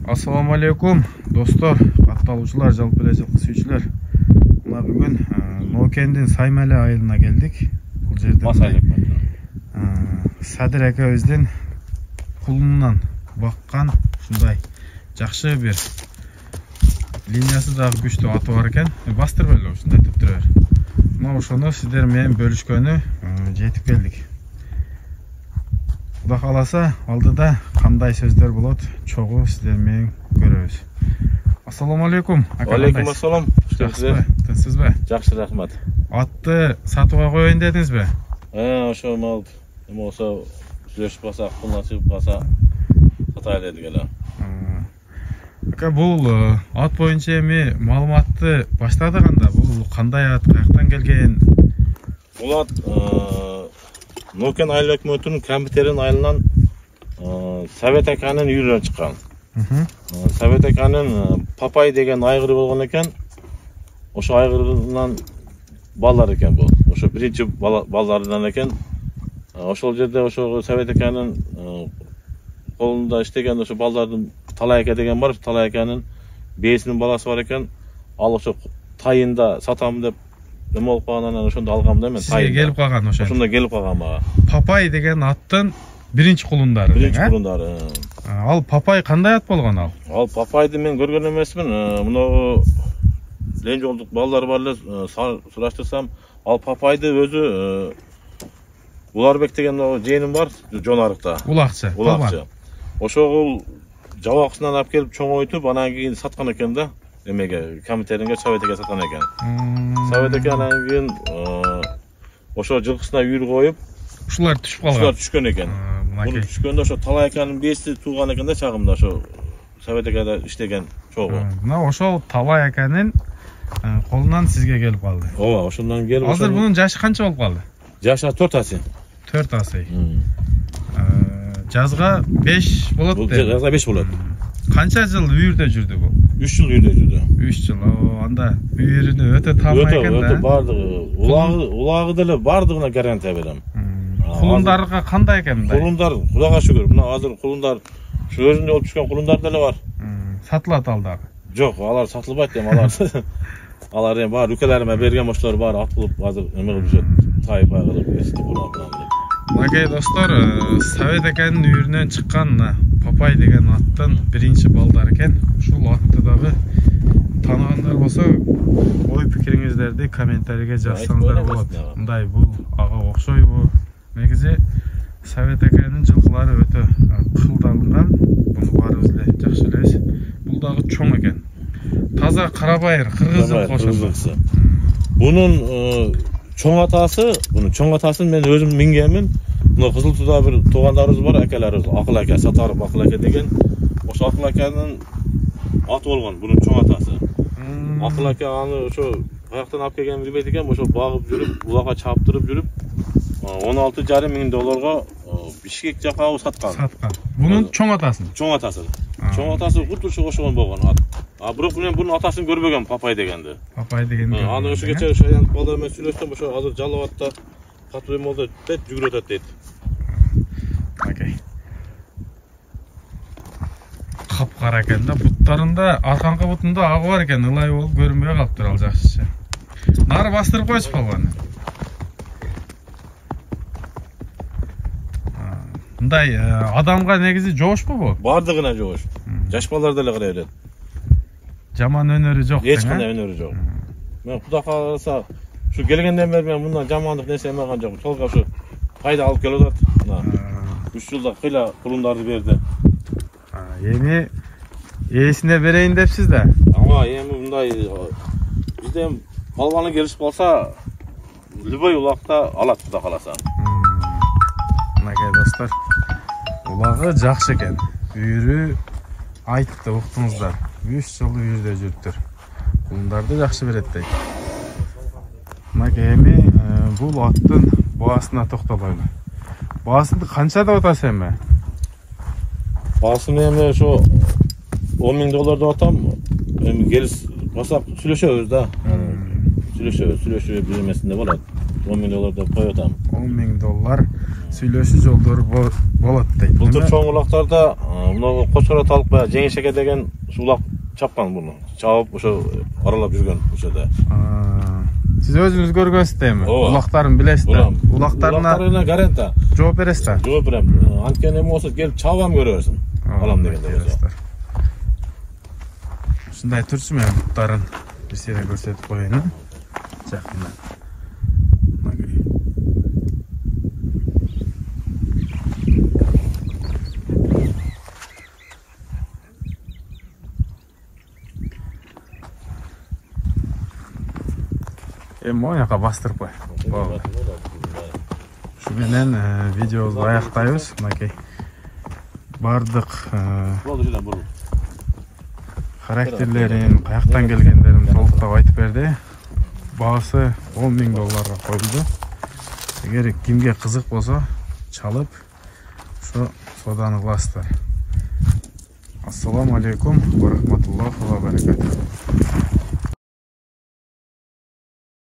Assalamu alaikum достор, катталуучулар, жалпы эле жылкы сүйүүчүлөр. Мына бүгүн Ноокендин Саймалы айылына келдик. Бул жерде Садыр акабыздын кулунан баккан ушундай жакшы бир линиясы дагы күчтүү аты бар экен. Бастырбай эле ушундай туруп тура бер. Мына ошону сиздер менен бөлүшкөнү жетип келдик. Кудай кааласа, алдыда кандай сөздөр болот, чогуу сиздер менен көрөбүз. Ассаламу алейкум. Алейкум ассалам. Тынчсызбы? Жакшы, рахмат. Атты сатууга коеюн дедиңизби? Ошо мал болсо сүйлөшүп калсак, кулдан чыгып калса сатайлы дедик эле. Ака, бул ат боюнча эми маалыматты баштады канда? Бул кандай ат, каяктан келген? Бул ат Нокен айыл өкмөтүнүн Камбитерин айылынан Совет аканын үйүрөнөн чыккан. Совет аканын Папай деген айгыры болгон экен. Ошо айгырынан балдар экен бул. Ошо биринчи балдарынан экен. Ошол жерде ошо Совет аканын колунда иштеген ошо балдардын Талай ака деген бар. Талай аканын бээсинин баласы бар экен. Ал ошо тайында сатам деп нема болуп калгандан ошондо алгам да мен. Сизге келип калган ошо. Ошондо келип калган мага. Папай деген аттын биринчи кулундары. Биринчи кулундары. Ал Папай кандай ат болгон ал? Ал Папайды мен көргөн эмесмин. Мына лен жолдук балдар бар эле сураштырсам, ал Папайды өзү Уларбек деген жээним бар, Жонарыкта. Улакчы. Улакчы. Ошол жабакысынан алып келип чоңойтуп, анан кийин саткан экен да. Эмеге, Камбитеринге Советке саткан экен. Советке анан кийин ошо жылкысына үйүр коюп, ушулар түшүп калган. Ушулар түшкөн экен. Бул түшкөндө ошо Талай аканын бээси тууган экен да чагымда, ошо Советке иштеген чогуу. Мына ошол Талай аканын колунан сизге келип калды. Ооба, ошондон келип. Азыр мунун жашы канча болуп калды? Жашы 4 асы. 4 асы. Жазга 5 болот деп. Жазга 5 болот. Канча жыл үйүрдө жүрдү бул? 3 жыл үйүрдө жүрдү. 3 жыл. Анда үйүрүнү өтө таамай экен да. Өтө бардыгы. Улагы деле бардыгына гарантия берем. Кулундарга кандай экен мындай? Кулундар, Кудайга шүгүр. Мына азыр кулундар ушу өзүндө болуп түшкөн кулундар деле бар. Сатылат ал дагы. Жок, алар сатылбайт эми, алар. Алар эми бар үкелериме берген ошолор бар, ат кылып азыр эме кылып жүрөт. Тайып кылып эстип булам. Мынакей достор, Совет аканын үйүрүнөн чыккан Папай деген аттын биринчи балдары экен. Ушул атты дагы тааныгандар болсо, ой пикириңиздерди комментарийге жазсаңыздар болот. Мындай бул ага окшойбу? Негизи Совет аканын жылкылары өтө кылдалган. Буну баарыбыз эле жакшы билебиз. Бул дагы чоң экен. Таза карабайыр, кыргыз жылкы ошол. Бунун чоң атасын мен өзүм мингенмин. Мына Кызыл Тууда бир туугандарыбыз бар, акаларыбыз, Акыл ака, Сатаров Акыл ака деген. Ошо Акыл аканын аты болгон, бунун чоң атасы. Акыл ака аны ошо каяктан алып келгенин билбейт экен, ошо багып жүрүп, улага чаптырып жүрүп, 16,5 миң долларга Бишкек жака саткан. Бунун чоң атасын. Чоң атасы. Чоң атасы куртушу ошогон болгон ат. Бирок мен бунун атасын көрбөгөм, Папай дегенди. Папай дегенди. Аны ошо кече шаянт балдар менен сүйлөштүм, ошо азыр жалап атта катуу эме болду дейт, жүгүрүп атат дейт. Окей. Капкара экен да, буттарында, арканкы бутунда агы бар экен, ылай болуп көрүнбөй калыптыр ал жакшыча. Нары бастырып койчу болгону. Мындай адамга негизи жобошпу бул? Бардыгына жобош. Жаш балдар деле карай берет. Жаман өнөрү жок. Эч кандай өнөрү жок. Мен Кудай кааласа, ушу келгенден бери мен мындан жамандык нерсе эмеган жокмун. Толго ушу кайда алып келип атат. Мына 3 жылда кыйла кулундарды берди. Эми ээсине берейин депсиз да. Ага, эми мындай бизде балбаны келишип калса, любой улакта алат Кудай кааласа. Мынакей достор, улагы жакшы экен. Үйүрү айтты, уктуңуздар. 3 жыл үйүрдө жүрүптүр. Кулундарды жакшы берет дейт. Мынакей эми бул аттын баасына токтолойлу. Баасын канча деп атасыз эми? Баасын эми ошо 10 миң доллар деп атам. Эми келип калсак сүйлөшөбүз да. Сүйлөшүп бир эмесинде болот. 10 000 доллар деп коюп атам. 10 000 доллар сүйлөшүү жолдору болот дейт. Былтыр чоң улактарда мына Кочкорот алып баягы Жеңишеке деген улак чапкан буну. Чабып ошо аралап жүргөн ошода. Сиз өзүңүз көргөнсүз дейми? Улактарын билесиз да? Улактарына гаранта жооп бересиз да? Жооп берем. Анткени эми болсо келип чабам көрөрсүң. Алам дегенде болсо. Ушундай турчу, мен буттарын бир сире көрсөтүп коеюн. Жакында. Мояка бастырып кой. Ушу менен видеобузду аяктайбыз. Мынакей бардык характерлерин, каяктан келгендерин толуктап айтып берди. Баасы 10 000 долларга коюлду. Эгер кимге кызык болсо, чалып ошо сооданы кыласыздар. Ассаламу алейкум ва рахматуллахи ва баракатух.